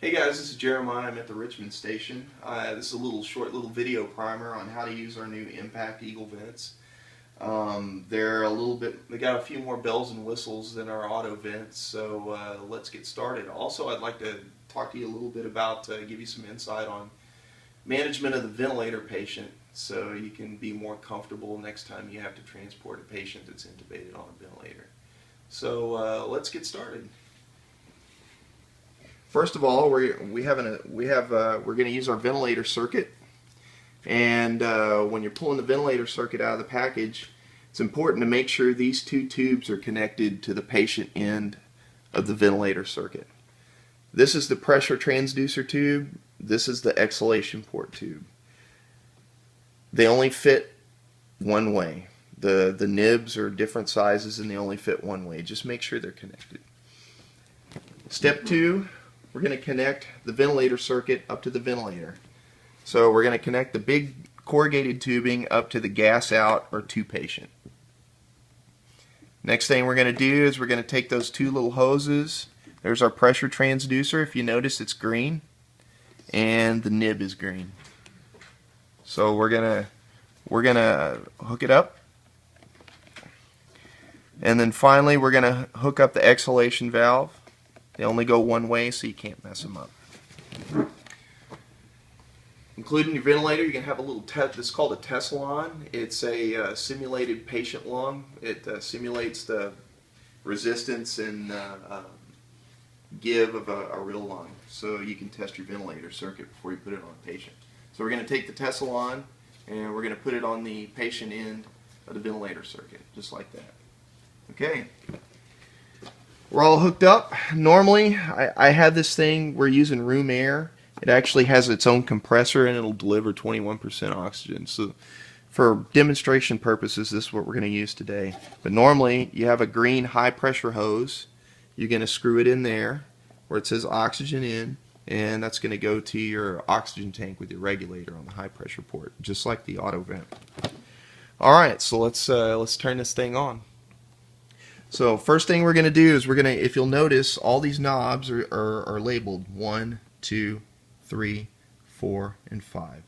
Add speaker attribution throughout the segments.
Speaker 1: Hey guys, this is Jeremiah. I'm at the Richmond station. This is a short little video primer on how to use our new Impact Eagle vents. They're they got a few more bells and whistles than our auto vents, so let's get started. Also, I'd like to talk to you a little bit about, give you some insight on management of the ventilator patient so you can be more comfortable next time you have to transport a patient that's intubated on a ventilator. So let's get started. First of all, we're going to use our ventilator circuit, and when you're pulling the ventilator circuit out of the package, it's important to make sure these two tubes are connected to the patient end of the ventilator circuit. This is the pressure transducer tube. This is the exhalation port tube. They only fit one way. The nibs are different sizes and they only fit one way. Just make sure they're connected. Step 2. We're going to connect the ventilator circuit up to the ventilator. So we're going to connect the big corrugated tubing up to the gas out or to patient. Next thing we're going to do is we're going to take those two little hoses. There's our pressure transducer. If you notice, it's green and the nib is green. So we're going to hook it up. And then finally we're going to hook up the exhalation valve. They only go one way, so you can't mess them up. Including your ventilator, you're going to have a little this is called a Tessalon. It's a simulated patient lung. It simulates the resistance and give of a real lung, so you can test your ventilator circuit before you put it on a patient. So we're going to take the Tessalon and we're going to put it on the patient end of the ventilator circuit, just like that. Okay. We're all hooked up. Normally, I have this thing, we're using room air. It actually has its own compressor and it'll deliver 21% oxygen. So for demonstration purposes, this is what we're going to use today. But normally, you have a green high pressure hose. You're going to screw it in there where it says oxygen in, and that's going to go to your oxygen tank with your regulator on the high pressure port, just like the auto vent. Alright, so let's turn this thing on. So first thing we're going to do is if you'll notice, all these knobs are labeled 1, 2, 3, 4, and 5.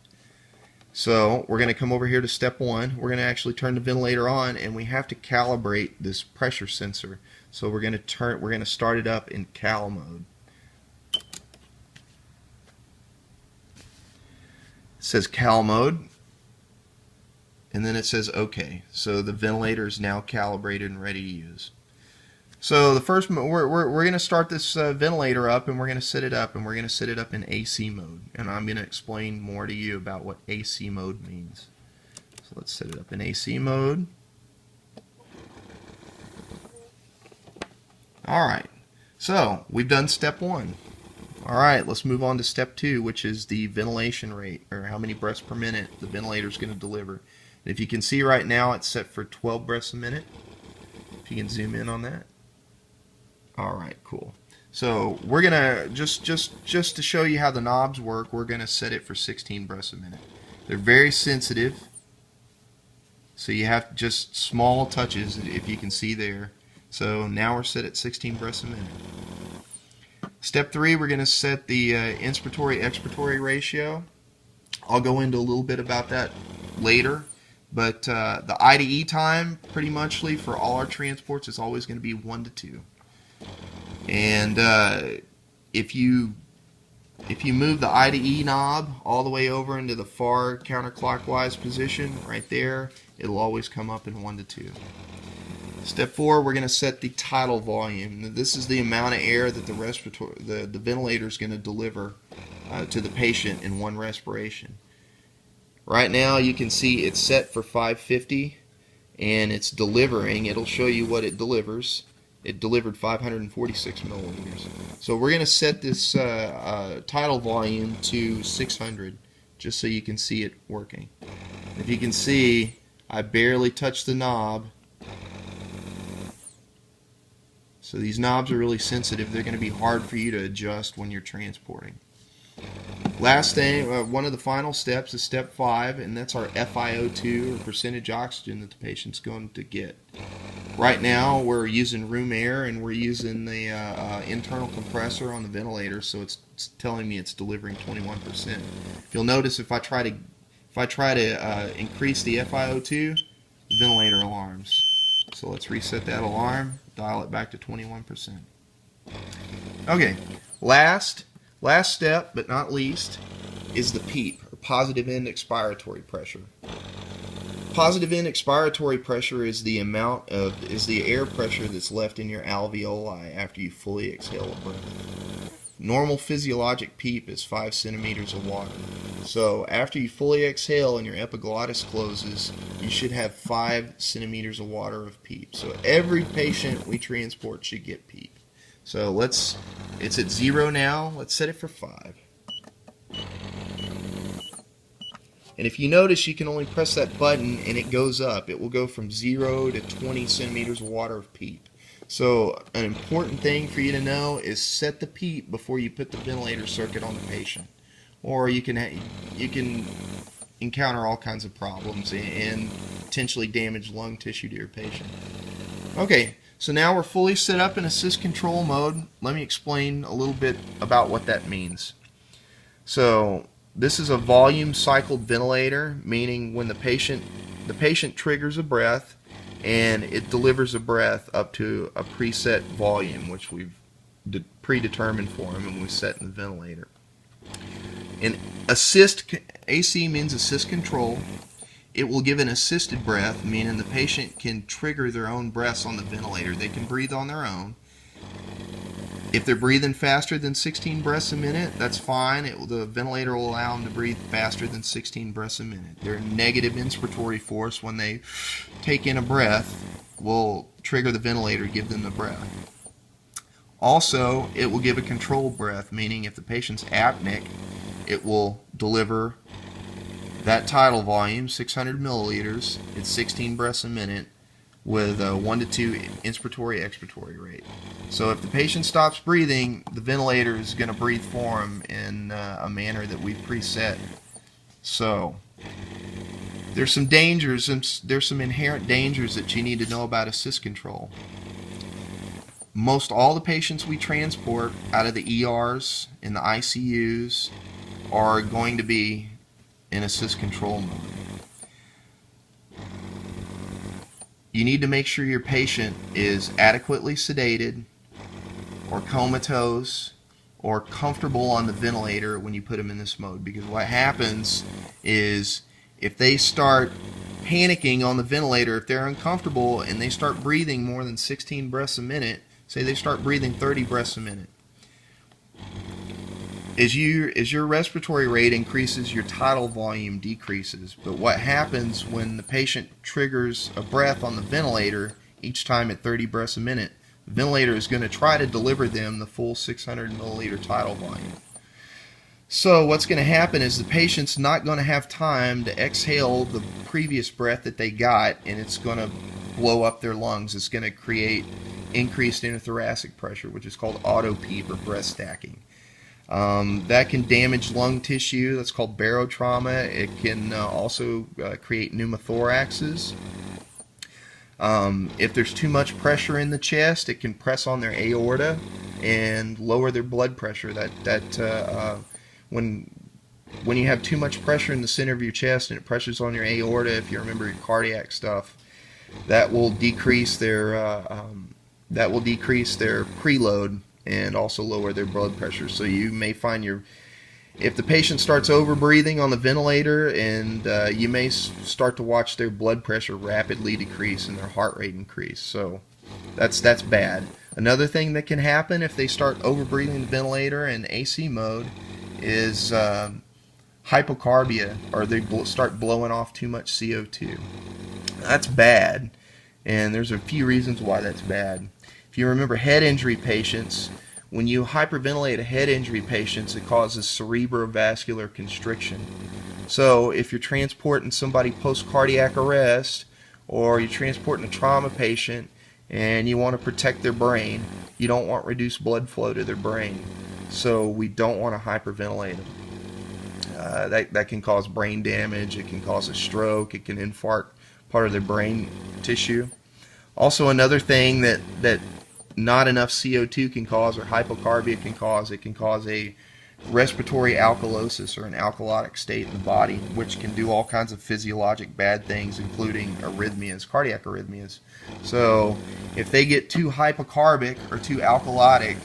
Speaker 1: So we're going to come over here to step 1. We're going to actually turn the ventilator on, and we have to calibrate this pressure sensor. So we're going to start it up in cal mode. It says cal mode, and then it says OK. So the ventilator is now calibrated and ready to use. So the first, we're going to start this ventilator up, and we're going to set it up, and we're going to set it up in AC mode. And I'm going to explain more to you about what AC mode means. So let's set it up in AC mode. Alright, so we've done step 1. Alright, let's move on to step 2, which is the ventilation rate, or how many breaths per minute the ventilator is going to deliver. And if you can see right now, it's set for 12 breaths a minute. If you can zoom in on that. Alright, cool. So we're gonna just to show you how the knobs work, we're gonna set it for 16 breaths a minute. They're very sensitive, so you have just small touches, if you can see there. So now we're set at 16 breaths a minute. Step 3, we're gonna set the inspiratory-expiratory ratio. I'll go into a little bit about that later. But the IDE time, pretty muchly for all our transports, is always going to be 1 to 2. And if you move the IDE knob all the way over into the far counterclockwise position, right there, it'll always come up in 1 to 2. Step 4, we're going to set the tidal volume. This is the amount of air that the ventilator is going to deliver to the patient in one respiration. Right now you can see it's set for 550 and it's delivering. It'll show you what it delivers. It delivered 546 milliliters. So we're going to set this tidal volume to 600 just so you can see it working. If you can see, I barely touched the knob. So these knobs are really sensitive. They're going to be hard for you to adjust when you're transporting. Last thing, one of the final steps is step 5, and that's our FiO2, or percentage oxygen, that the patient's going to get. Right now we're using room air and we're using the internal compressor on the ventilator, so it's telling me it's delivering 21%. You'll notice if I try to increase the FiO2, the ventilator alarms. So let's reset that alarm, dial it back to 21%. Okay, last step but not least is the PEEP, or positive end expiratory pressure. Positive end expiratory pressure is the air pressure that's left in your alveoli after you fully exhale a breath. Normal physiologic PEEP is 5 centimeters of water. So after you fully exhale and your epiglottis closes, you should have 5 centimeters of water of PEEP. So every patient we transport should get PEEP. So it's at 0 now. Let's set it for 5. And if you notice, you can only press that button and it goes up. It will go from 0 to 20 centimeters of water of PEEP. So an important thing for you to know is set the PEEP before you put the ventilator circuit on the patient, or you can encounter all kinds of problems and potentially damage lung tissue to your patient. Okay, so now we're fully set up in assist control mode. Let me explain a little bit about what that means. So this is a volume cycled ventilator, meaning when the patient triggers a breath and it delivers a breath up to a preset volume, which we've predetermined for him and we set in the ventilator. And AC means assist control. It will give an assisted breath, meaning the patient can trigger their own breaths on the ventilator. They can breathe on their own. If they're breathing faster than 16 breaths a minute, that's fine. The ventilator will allow them to breathe faster than 16 breaths a minute. Their negative inspiratory force when they take in a breath will trigger the ventilator, give them the breath. Also, it will give a controlled breath, meaning if the patient's apneic, it will deliver that tidal volume, 600 milliliters, at 16 breaths a minute, with a 1 to 2 inspiratory-expiratory rate. So if the patient stops breathing, the ventilator is going to breathe for him in a manner that we've preset. So there's some dangers, and there's some inherent dangers that you need to know about assist control. Most all the patients we transport out of the ERs and the ICUs are going to be in assist control mode. You need to make sure your patient is adequately sedated or comatose or comfortable on the ventilator when you put them in this mode, because what happens is if they start panicking on the ventilator, if they're uncomfortable and they start breathing more than 16 breaths a minute, say they start breathing 30 breaths a minute, as your respiratory rate increases, your tidal volume decreases. But what happens when the patient triggers a breath on the ventilator each time at 30 breaths a minute, the ventilator is going to try to deliver them the full 600 milliliter tidal volume. So what's going to happen is the patient's not going to have time to exhale the previous breath that they got, and it's going to blow up their lungs. It's going to create increased intrathoracic pressure, which is called auto-PEEP or breath stacking. That can damage lung tissue. That's called barotrauma. It can also create pneumothoraxes. If there's too much pressure in the chest, it can press on their aorta and lower their blood pressure. When you have too much pressure in the center of your chest and it pressures on your aorta, if you remember your cardiac stuff, that will decrease their preload and also lower their blood pressure. So you may find if the patient starts over-breathing on the ventilator, and you may start to watch their blood pressure rapidly decrease and their heart rate increase. So that's bad. Another thing that can happen if they start over-breathing the ventilator in AC mode is hypocarbia, or they start blowing off too much CO2. That's bad, and there's a few reasons why that's bad. If you remember head injury patients, when you hyperventilate a head injury patient, it causes cerebrovascular constriction. So if you're transporting somebody post-cardiac arrest, or you're transporting a trauma patient and you want to protect their brain, you don't want reduced blood flow to their brain. So we don't want to hyperventilate them. That can cause brain damage, it can cause a stroke, it can infarct part of their brain tissue. Also, another thing that not enough CO2 can cause, or hypocarbia can cause, it can cause a respiratory alkalosis, or an alkalotic state in the body, which can do all kinds of physiologic bad things, including arrhythmias, cardiac arrhythmias. So if they get too hypocarbic or too alkalotic,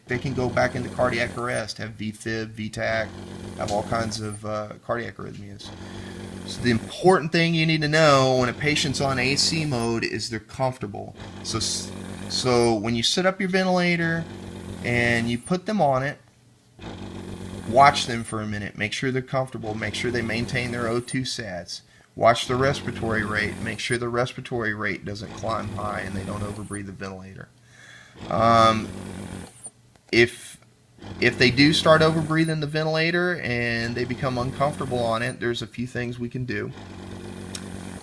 Speaker 1: they can go back into cardiac arrest, have VFib, VTAC, have all kinds of cardiac arrhythmias. So the important thing you need to know when a patient's on AC mode is they're comfortable. So when you set up your ventilator and you put them on it, watch them for a minute. Make sure they're comfortable. Make sure they maintain their O2 sats. Watch the respiratory rate. Make sure the respiratory rate doesn't climb high and they don't overbreathe the ventilator. If they do start overbreathing the ventilator and they become uncomfortable on it, there's a few things we can do.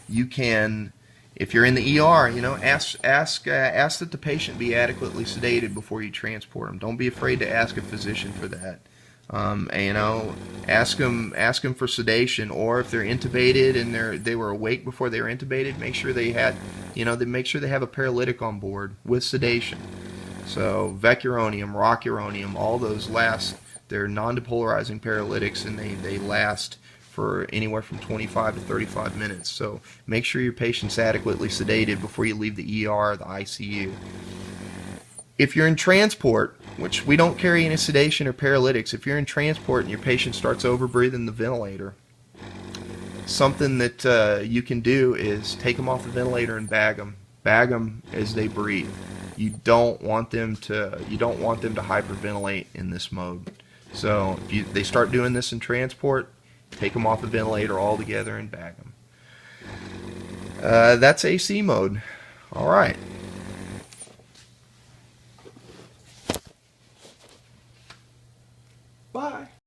Speaker 1: You can, if you're in the ER, ask that the patient be adequately sedated before you transport them. Don't be afraid to ask a physician for that. Ask them for sedation, or if they're intubated and they were awake before they were intubated, make sure they have a paralytic on board with sedation. So vecuronium, rocuronium, all those last. They're non-depolarizing paralytics, and they last for anywhere from 25 to 35 minutes. So make sure your patient's adequately sedated before you leave the ER or the ICU. If you're in transport, which we don't carry any sedation or paralytics, if you're in transport and your patient starts overbreathing the ventilator, something that you can do is take them off the ventilator and bag them. Bag them as they breathe. You don't want them to hyperventilate in this mode. So if they start doing this in transport, take them off the ventilator altogether and bag them. That's AC mode. All right. Bye.